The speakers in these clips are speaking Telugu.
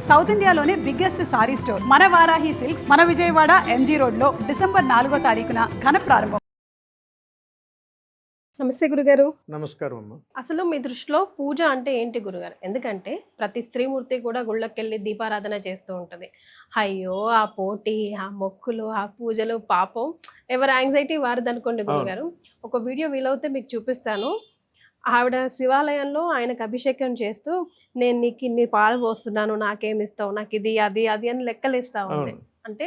సౌత్ ఇండియాలోనే బిగ్గెస్ట్ సారీ స్టోర్ మన వారాహి సిల్క్స్ మన విజయవాడ ఎంజీ రోడ్ లో డిసెంబర్ 4వ తారీఖున ఘన ప్రారంభం. నమస్తే గురుగారు. నమస్కారం అమ్మ. అసలు మీ దృష్టిలో పూజ అంటే ఏంటి గురుగారు? ఎందుకంటే ప్రతి స్త్రీమూర్తి కూడా గుళ్ళకెళ్ళి దీపారాధన చేస్తూ ఉంటుంది. అయ్యో ఆ పోటీ, ఆ మొక్కులు, ఆ పూజలు, పాపం ఎవరి యాంగ్జైటీ వారిది అనుకోండి గురుగారు. ఒక వీడియో వీలవుతే మీకు చూపిస్తాను. ఆవిడ శివాలయంలో ఆయనకు అభిషేకం చేస్తూ నేను నీకు ఇన్ని పాలు పోస్తున్నాను, నాకేమిస్తావు, నాకు ఇది అది అది అని లెక్కలేస్తా ఉంది. అంటే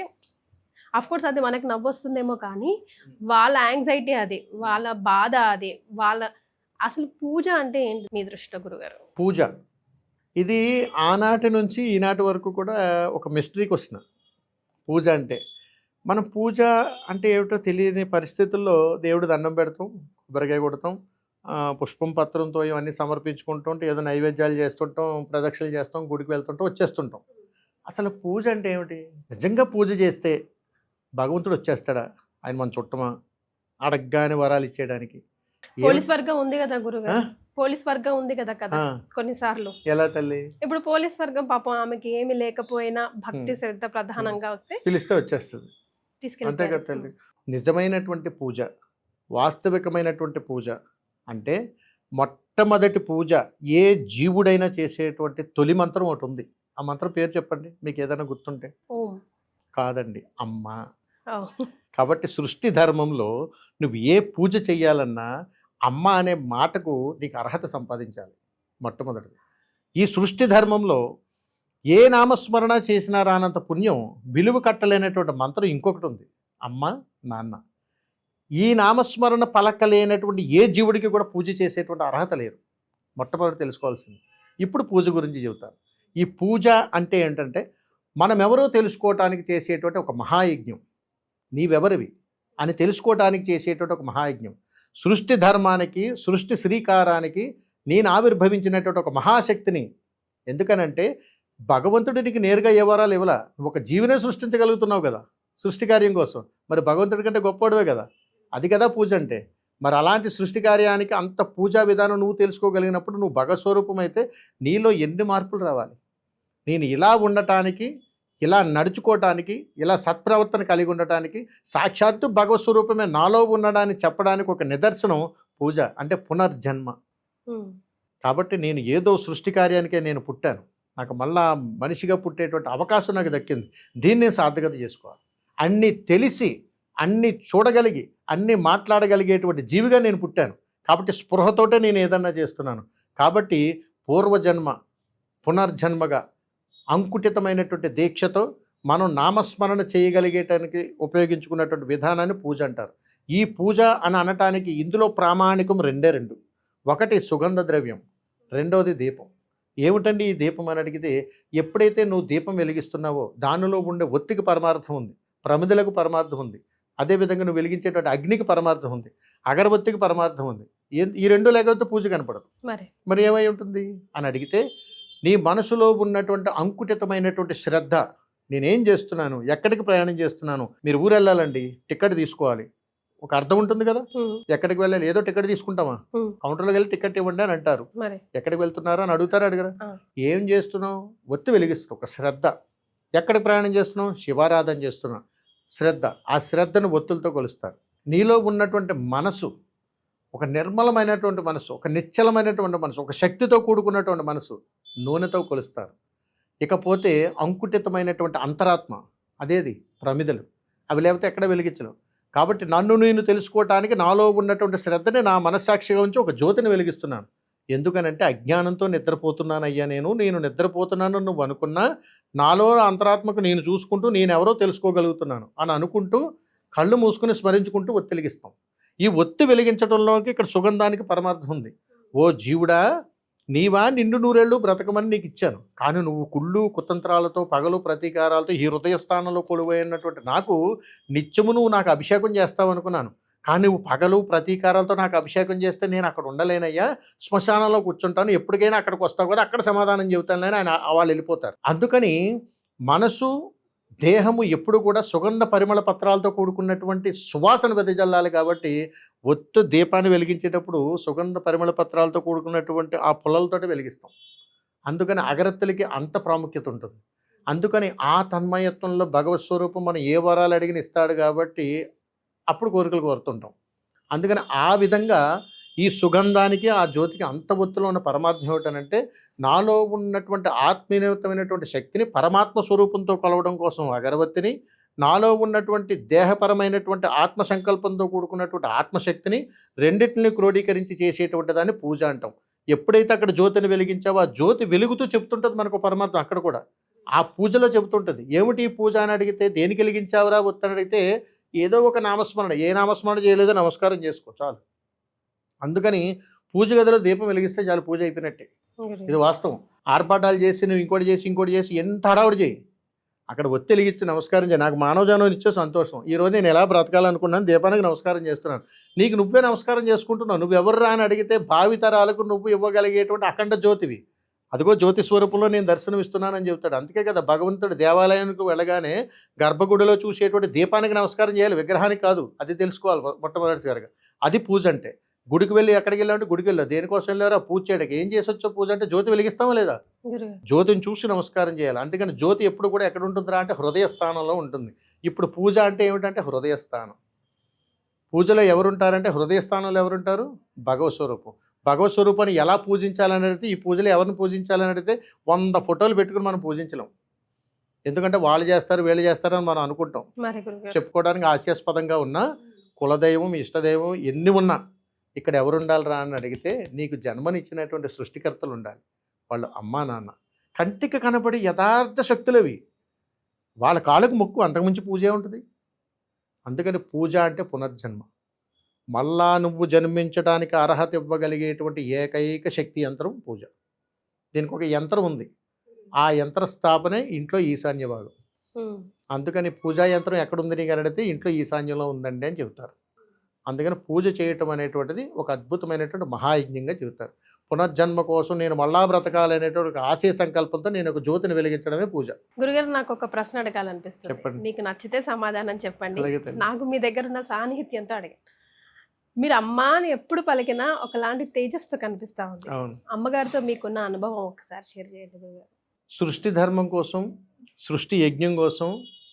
కోర్స్ అది మనకు నవ్వొస్తుందేమో కానీ వాళ్ళ యాంగ్జైటీ అది, వాళ్ళ బాధ అది, వాళ్ళ అసలు పూజ అంటే ఏంటి మీ దృష్టిలో గురుగారు? పూజ ఇది ఆనాటి నుంచి ఈనాటి వరకు కూడా ఒక మిస్టరీ క్వశ్చన్. పూజ అంటే మనం పూజ అంటే ఏమిటో తెలియని పరిస్థితుల్లో దేవుడు దండం పెడతాం, కొబ్బరికాయ కొడతాం, పుష్పం పత్రంతో ఇవన్నీ సమర్పించుకుంటుంటాం, ఏదో నైవేద్యాలు చేస్తుంటాం, ప్రదక్షిణలు చేస్తాం, గుడికి వెళ్తుంటాం, వచ్చేస్తుంటాం. అసలు పూజ అంటే ఏమిటి? నిజంగా పూజ చేస్తే భగవంతుడు వచ్చేస్తాడా? ఆయన మన చుట్టమా? అడగ్గానే వరాలు ఇచ్చేయడానికి? పోలీస్ వర్గం ఉంది కదా గురుగారు, పోలీస్ వర్గం ఉంది కదా కదా కొన్నిసార్లు. ఎలా తల్లి? ఇప్పుడు పోలీస్ వర్గం పాపం ఆమెకి ఏమి లేకపోయినా భక్తి శ్రద్ధ ప్రధానంగా వస్తే పిలిస్తే వచ్చేస్తుంది, అంతే కదా తల్లి. నిజమైనటువంటి పూజ, వాస్తవికమైనటువంటి పూజ అంటే మొట్టమొదటి పూజ ఏ జీవుడైనా చేసేటువంటి తొలి మంత్రం ఒకటి ఉంది. ఆ మంత్రం పేరు చెప్పండి మీకు ఏదైనా గుర్తుంటే. కాదండి, అమ్మ. కాబట్టి సృష్టి ధర్మంలో నువ్వు ఏ పూజ చెయ్యాలన్నా అమ్మ అనే మాటకు నీకు అర్హత సంపాదించాలి మొట్టమొదటిది. ఈ సృష్టి ధర్మంలో ఏ నామస్మరణ చేసినా రానంత పుణ్యం, విలువ కట్టలేనటువంటి మంత్రం ఇంకొకటి ఉంది, అమ్మ నాన్న. ఈ నామస్మరణ పలకలేనటువంటి ఏ జీవుడికి కూడా పూజ చేసేటువంటి అర్హత లేదు. మొట్టమొదటి తెలుసుకోవాల్సింది. ఇప్పుడు పూజ గురించి చెబుతాను. ఈ పూజ అంటే ఏంటంటే మనం ఎవరో తెలుసుకోవటానికి చేసేటువంటి ఒక మహాయజ్ఞం. నీవెవరివి అని తెలుసుకోవటానికి చేసేటువంటి ఒక మహాయజ్ఞం. సృష్టి ధర్మానికి, సృష్టి శ్రీకారానికి నేను ఆవిర్భవించినటువంటి ఒక మహాశక్తిని. ఎందుకనంటే భగవంతుడి నీకు నేరుగా ఏ వరాలు ఇవ్వలా, నువ్వు ఒక జీవనే సృష్టించగలుగుతున్నావు కదా సృష్టి కార్యం కోసం. మరి భగవంతుడి కంటే గొప్పవాడివే కదా, అది కదా పూజ అంటే. మరి అలాంటి సృష్టి కార్యానికి అంత పూజా విధానం నువ్వు తెలుసుకోగలిగినప్పుడు నువ్వు భగస్వరూపం అయితే నీలో ఎన్ని మార్పులు రావాలి. నేను ఇలా ఉండటానికి, ఇలా నడుచుకోవటానికి, ఇలా సత్ప్రవర్తన కలిగి ఉండటానికి సాక్షాత్తు భగవస్వరూపమే నాలో ఉండడాన్ని చెప్పడానికి ఒక నిదర్శనం పూజ అంటే పునర్జన్మ. కాబట్టి నేను ఏదో సృష్టి కార్యానికే నేను పుట్టాను, నాకు మళ్ళా మనిషిగా పుట్టేటువంటి అవకాశం నాకు దక్కింది. దీన్ని నేను సార్థకత చేసుకోవాలి. అన్నీ తెలిసి, అన్నీ చూడగలిగి, అన్నీ మాట్లాడగలిగేటువంటి జీవిగా నేను పుట్టాను. కాబట్టి స్పృహతోటే నేను ఏదన్నా చేస్తున్నాను. కాబట్టి పూర్వజన్మ పునర్జన్మగా అంకుటితమైనటువంటి దీక్షతో మనం నామస్మరణ చేయగలిగేటానికి ఉపయోగించుకున్నటువంటి విధానాన్ని పూజ అంటారు. ఈ పూజ అని అనటానికి ఇందులో ప్రామాణికం రెండు. ఒకటి సుగంధ ద్రవ్యం, రెండోది దీపం. ఏమిటండి ఈ దీపం అని అడిగితే, ఎప్పుడైతే నువ్వు దీపం వెలిగిస్తున్నావో దానిలో ఉండే ఒత్తికి పరమార్థం ఉంది, ప్రమిదలకు పరమార్థం ఉంది, అదేవిధంగా నువ్వు వెలిగించేటువంటి అగ్నికి పరమార్థం ఉంది, అగరబత్తికి పరమార్థం ఉంది. ఈ రెండు లేకపోతే పూజ కనపడదు. మరి ఏమై ఉంటుంది అని అడిగితే, నీ మనసులో ఉన్నటువంటి అంకుటితమైనటువంటి శ్రద్ధ, నేనేం చేస్తున్నాను, ఎక్కడికి ప్రయాణం చేస్తున్నాను. మీరు ఊరు వెళ్ళాలండి, టికెట్ తీసుకోవాలి, ఒక అర్థం ఉంటుంది కదా. ఎక్కడికి వెళ్ళాలి, ఏదో టికెట్ తీసుకుంటామా, కౌంటర్లోకి వెళ్ళి టికెట్ ఇవ్వండి అని అంటారు. ఎక్కడికి వెళ్తున్నారా అని అడుగుతారా, అడగరా? ఏం చేస్తున్నావు, ఒత్తి వెలిగిస్తున్నావు, ఒక శ్రద్ధ. ఎక్కడికి ప్రయాణం చేస్తున్నావు, శివారాధన చేస్తున్నావు, శ్రద్ధ. ఆ శ్రద్ధను ఒత్తులతో కొలుస్తారు. నీలో ఉన్నటువంటి మనసు ఒక నిర్మలమైనటువంటి మనసు, ఒక నిశ్చలమైనటువంటి మనసు, ఒక శక్తితో కూడుకున్నటువంటి మనసు నూనెతో కొలుస్తారు. ఇకపోతే అంకుటితమైనటువంటి అంతరాత్మ, అదేది ప్రమిదలు, అవి లేకపోతే ఎక్కడ వెలిగించలేవు. కాబట్టి నన్ను నేను తెలుసుకోవటానికి నాలో ఉన్నటువంటి శ్రద్ధని నా మనస్సాక్షిగా ఉంచి ఒక జ్యోతిని వెలిగిస్తున్నాను. ఎందుకనంటే అజ్ఞానంతో నిద్రపోతున్నాను అయ్యా, నేను నిద్రపోతున్నాను నువ్వు అనుకున్నా, నాలో అంతరాత్మకు నేను చూసుకుంటూ నేనెవరో తెలుసుకోగలుగుతున్నాను అని అనుకుంటూ కళ్ళు మూసుకుని స్మరించుకుంటూ ఒత్తి వెలిగిస్తాం. ఈ ఒత్తి వెలిగించడంలోకి ఇక్కడ సుగంధానికి పరమార్థం ఉంది. ఓ జీవుడా, నీవా నిండు నూరేళ్ళు బ్రతకమని నీకు ఇచ్చాను, కానీ నువ్వు కుళ్ళు కుతంత్రాలతో, పగలు ప్రతీకారాలతో ఈ హృదయ స్థానంలో కొలువైనటువంటి నాకు నిత్యము నువ్వు నాకు అభిషేకం చేస్తావు అనుకున్నాను. కానీ నువ్వు పగలు ప్రతీకారాలతో నాకు అభిషేకం చేస్తే నేను అక్కడ ఉండలేనయ్యా, శ్మశానంలో కూర్చుంటాను, ఎప్పటికైనా అక్కడికి వస్తావు కదా, అక్కడ సమాధానం చెబుతానని ఆయన వాళ్ళు వెళ్ళిపోతారు. అందుకని మనసు దేహము ఎప్పుడు కూడా సుగంధ పరిమళ పత్రాలతో కూడుకున్నటువంటి సువాసన వెదజల్లాలి. కాబట్టి ఒత్తు దీపాన్ని వెలిగించేటప్పుడు సుగంధ పరిమళ పత్రాలతో కూడుకున్నటువంటి ఆ పుల్లలతోటి వెలిగిస్తాం. అందుకని అగరత్తులకి అంత ప్రాముఖ్యత ఉంటుంది. అందుకని ఆ తన్మయత్వంలో భగవత్ స్వరూపం మనం ఏ వరాలు అడిగిన ఇస్తాడు కాబట్టి అప్పుడు కోరికలు కోరుతుంటాం. అందుకని ఆ విధంగా ఈ సుగంధానికి ఆ జ్యోతికి అంత ఒత్తులో ఉన్న పరమార్థం ఏమిటనంటే నాలో ఉన్నటువంటి ఆత్మీయతమైనటువంటి శక్తిని పరమాత్మ స్వరూపంతో కొలవడం కోసం అగరబత్తిని, నాలో ఉన్నటువంటి దేహపరమైనటువంటి ఆత్మ సంకల్పంతో కూడుకున్నటువంటి ఆత్మశక్తిని రెండింటిని క్రోడీకరించి చేసేటువంటి దాన్ని పూజ అంటాం. ఎప్పుడైతే అక్కడ జ్యోతిని వెలిగించావో ఆ జ్యోతి వెలుగుతూ చెప్తుంటుంది మనకు పరమాత్మ. అక్కడ కూడా ఆ పూజలో చెబుతుంటుంది. ఏమిటి ఈ పూజ అని అడిగితే దేనికి వెలిగించావురా వత్తని అడిగితే ఏదో ఒక నామస్మరణ, ఏ నామస్మరణ చేయలేదో నమస్కారం చేసుకో చాలు. అందుకని పూజ గదిలో దీపం వెలిగిస్తే చాలు, పూజ అయిపోయినట్టే. ఇది వాస్తవం. ఆర్భాటాలు చేసి నువ్వు ఇంకోటి చేసి ఎంత హడావుడి చేయి, అక్కడ ఒత్తి వెలిగించి నమస్కారం చేయి. నాకు మానవ జన్మని ఇచ్చే సంతోషం. ఈరోజు నేను ఎలా బ్రతకాలనుకున్నాను, దీపానికి నమస్కారం చేస్తున్నాను. నీకు నువ్వే నమస్కారం చేసుకుంటున్నావు. నువ్వు ఎవరు రా అని అడిగితే భావితరాలకు నువ్వు ఇవ్వగలిగేటువంటి అఖండ జ్యోతివి. అదిగో జ్యోతి స్వరూపంలో నేను దర్శనం ఇస్తున్నానని చెబుతాడు. అందుకే కదా భగవంతుడు దేవాలయానికి వెళ్ళగానే గర్భగుడిలో చూసేటువంటి దీపానికి నమస్కారం చేయాలి, విగ్రహానికి కాదు. అది తెలుసుకోవాలి మొట్టమొదటిసారిగా. అది పూజ అంటే. గుడికి వెళ్ళి ఎక్కడికి వెళ్ళామంటే గుడికి వెళ్ళావు. దేనికోసం వెళ్ళారా? పూజ చేయడానికి. ఏం చేసి వచ్చావు పూజ అంటే జ్యోతి వెలిగిస్తామా లేదా? జ్యోతిని చూసి నమస్కారం చేయాలి. అందుకని జ్యోతి ఎప్పుడు కూడా ఎక్కడ ఉంటుందిరా అంటే హృదయ స్థానంలో ఉంటుంది. ఇప్పుడు పూజ అంటే ఏమిటంటే హృదయ స్థానం. పూజలో ఎవరుంటారంటే హృదయ స్థానంలో ఎవరుంటారు? భగవత్ స్వరూపం. భగవత్ స్వరూపాన్ని ఎలా పూజించాలని అడిగితే, ఈ పూజలో ఎవరిని పూజించాలని అడిగితే 100 ఫోటోలు పెట్టుకుని మనం పూజించలేం. ఎందుకంటే వాళ్ళు చేస్తారు వీళ్ళు చేస్తారని మనం అనుకుంటాం. చెప్పుకోవడానికి హాస్యాస్పదంగా ఉన్న కులదైవం ఇష్టదైవం ఎన్ని ఉన్నా ఇక్కడ ఎవరు ఉండాలిరా అని అడిగితే నీకు జన్మనిచ్చినటువంటి సృష్టికర్తలు ఉండాలి. వాళ్ళు అమ్మా నాన్న కంటికి కనబడి యథార్థ శక్తులవి. వాళ్ళ కాళ్ళకు మొక్కు, అంతకుమించి పూజే ఉంటుంది. అందుకని పూజ అంటే పునర్జన్మ. మళ్ళా నువ్వు జన్మించడానికి అర్హత ఇవ్వగలిగేటువంటి ఏకైక శక్తి యంత్రం పూజ. దీనికి ఒక యంత్రం ఉంది. ఆ యంత్ర స్థాపనే ఇంట్లో ఈశాన్య భాగం. అందుకని పూజా యంత్రం ఎక్కడుంది నీకు అడిగితే ఇంట్లో ఈశాన్యంలో ఉందండి అని చెబుతారు. అందుకని పూజ చేయటం అనేటువంటిది ఒక అద్భుతమైనటువంటి మహాయజ్ఞంగా చెబుతారు. పునర్జన్మ కోసం నేను మళ్ళా బ్రతకాలనేటువంటి ఆశయ సంకల్పంతో నేను ఒక జ్యోతిని వెలిగించడమే పూజ. గురుగారు, నాకు ఒక ప్రశ్న అడగాలనిపిస్తుంది. చెప్పండి. మీకు నచ్చితే సమాధానం చెప్పండి. అలాగే. నాకు మీ దగ్గర ఉన్న సాన్నిహిత్యంతో అడిగాను. మీరు అమ్మ అని ఎప్పుడు పలికినా ఒకలాంటి తేజస్తో కనిపిస్తా ఉంది. అవును. అమ్మగారితో మీకున్న అనుభవం ఒకసారి షేర్ చేయండి గురుగారు. సృష్టి ధర్మం కోసం, సృష్టి యజ్ఞం కోసం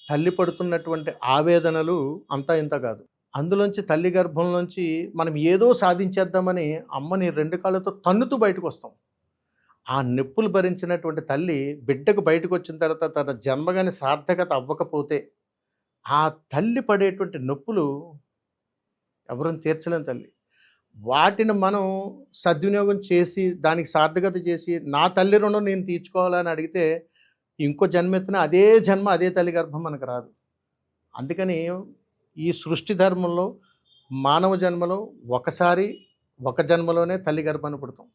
తల్లి పడుతున్నటువంటి ఆవేదనలు అంతా ఇంత కాదు. అందులోంచి తల్లి గర్భంలోంచి మనం ఏదో సాధించేద్దామని అమ్మని 2 కాళ్ళతో తన్నుతూ బయటకు వస్తాం. ఆ నొప్పులు భరించినటువంటి తల్లి బిడ్డకు బయటకు వచ్చిన తర్వాత తన జన్మగాని సార్థకత అవ్వకపోతే ఆ తల్లి పడేటువంటి నొప్పులు ఎవరైనా తీర్చలేని తల్లి. వాటిని మనం సద్వినియోగం చేసి దానికి సార్థకత చేసి నా తల్లి రుణం నేను తీర్చుకోవాలని అడిగితే ఇంకో జన్మెత్తిన అదే జన్మ అదే తల్లి గర్భం మనకు రాదు. అందుకని ఈ సృష్టి ధర్మంలో మానవ జన్మలో ఒకసారి ఒక జన్మలోనే తల్లి గర్భాన్ని పుడతాం.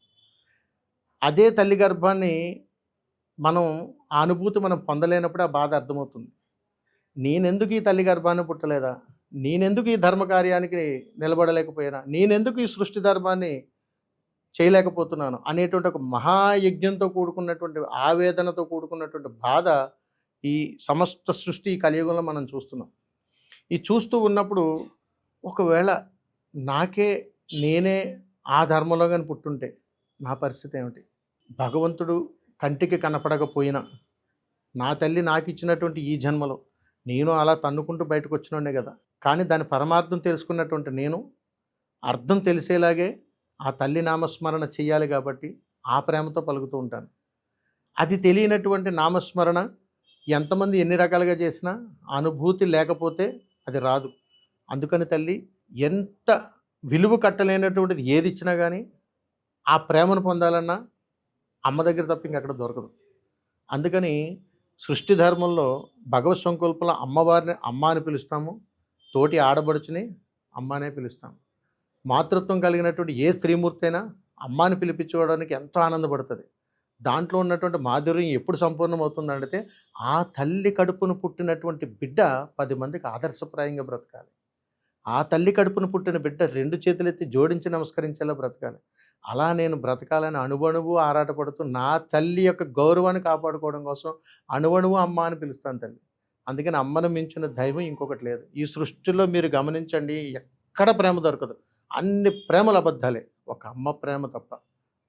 అదే తల్లి గర్భాన్ని మనం ఆ అనుభూతి మనం పొందలేనప్పుడు ఆ బాధ అర్థమవుతుంది. నేనెందుకు ఈ తల్లి గర్భాన్ని పుట్టలేదా, నేనెందుకు ఈ ధర్మకార్యానికి నిలబడలేకపోయినా, నేనెందుకు ఈ సృష్టి ధర్మాన్ని చేయలేకపోతున్నాను అనేటువంటి ఒక మహాయజ్ఞంతో కూడుకున్నటువంటి ఆవేదనతో కూడుకున్నటువంటి బాధ ఈ సమస్త సృష్టి కలియుగంలో మనం చూస్తున్నాం. ఈ చూస్తూ ఉన్నప్పుడు ఒకవేళ నేనే ఆ ధర్మంలో కానీ పుట్టుంటే నా పరిస్థితి ఏమిటి? భగవంతుడు కంటికి కనపడకపోయినా నా తల్లి నాకు ఇచ్చినటువంటి ఈ జన్మలో నేను అలా తన్నుకుంటూ బయటకు వచ్చినండే కదా. కానీ దాని పరమార్థం తెలుసుకున్నటువంటి నేను అర్థం తెలిసేలాగే ఆ తల్లి నామస్మరణ చెయ్యాలి కాబట్టి ఆ ప్రేమతో పలుకుతూ ఉంటాను. అది తెలియనటువంటి నామస్మరణ ఎంతమంది ఎన్ని రకాలుగా చేసినా అనుభూతి లేకపోతే అది రాదు. అందుకని తల్లి ఎంత విలువ కట్టలేనటువంటిది ఏది ఇచ్చినా కానీ ఆ ప్రేమను పొందాలన్నా అమ్మ దగ్గర తప్ప ఇంకెక్కడ దొరకదు. అందుకని సృష్టి ధర్మంలో భగవత్ సంకల్పంలో అమ్మవారిని అమ్మ అని పిలుస్తాము, తోటి ఆడబడుచుని అమ్మ అనే పిలుస్తాము. మాతృత్వం కలిగినటువంటి ఏ స్త్రీమూర్తి అయినా అమ్మాని పిలిపించుకోవడానికి ఎంతో ఆనందపడుతుంది. దాంట్లో ఉన్నటువంటి మాధుర్యం ఎప్పుడు సంపూర్ణమవుతుందంటే ఆ తల్లి కడుపును పుట్టినటువంటి బిడ్డ 10 మందికి ఆదర్శప్రాయంగా బ్రతకాలి. ఆ తల్లి కడుపును పుట్టిన బిడ్డ 2 చేతులెత్తి జోడించి నమస్కరించేలా బ్రతకాలి. అలా నేను బ్రతకాలని అణువణువు ఆరాటపడుతూ నా తల్లి యొక్క గౌరవాన్ని కాపాడుకోవడం కోసం అణువణువు అమ్మ అని పిలుస్తాను తల్లి. అందుకని అమ్మను మించిన దైవం ఇంకొకటి లేదు. ఈ సృష్టిలో మీరు గమనించండి, ఎక్కడ ప్రేమ దొరకదు. అన్ని ప్రేమలు అబద్ధాలే, ఒక అమ్మ ప్రేమ తప్ప.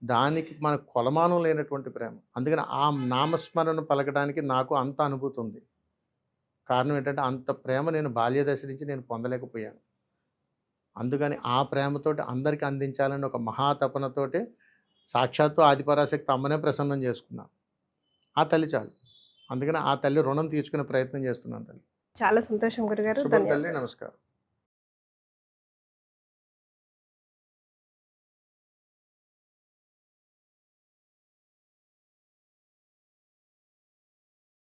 దానికి మన కొలమానం లేనటువంటి ప్రేమ. అందుకని ఆ నామస్మరణ పలకడానికి నాకు అంత అనుభూతి ఉంది. కారణం ఏంటంటే అంత ప్రేమ నేను బాల్యదశ నుంచి నేను పొందలేకపోయాను. అందుకని ఆ ప్రేమతోటి అందరికీ అందించాలని ఒక మహాతపనతోటి సాక్షాత్తు ఆదిపరాశక్తి అమ్మనే ప్రసన్నం చేసుకున్నాను. ఆ తల్లి చాలు. అందుకని ఆ తల్లి రుణం తీర్చుకునే ప్రయత్నం చేస్తున్నాను తల్లి. చాలా సంతోషం గురుగారు. శుభం ధన్యవాదాలు. తల్లి, నమస్కారం.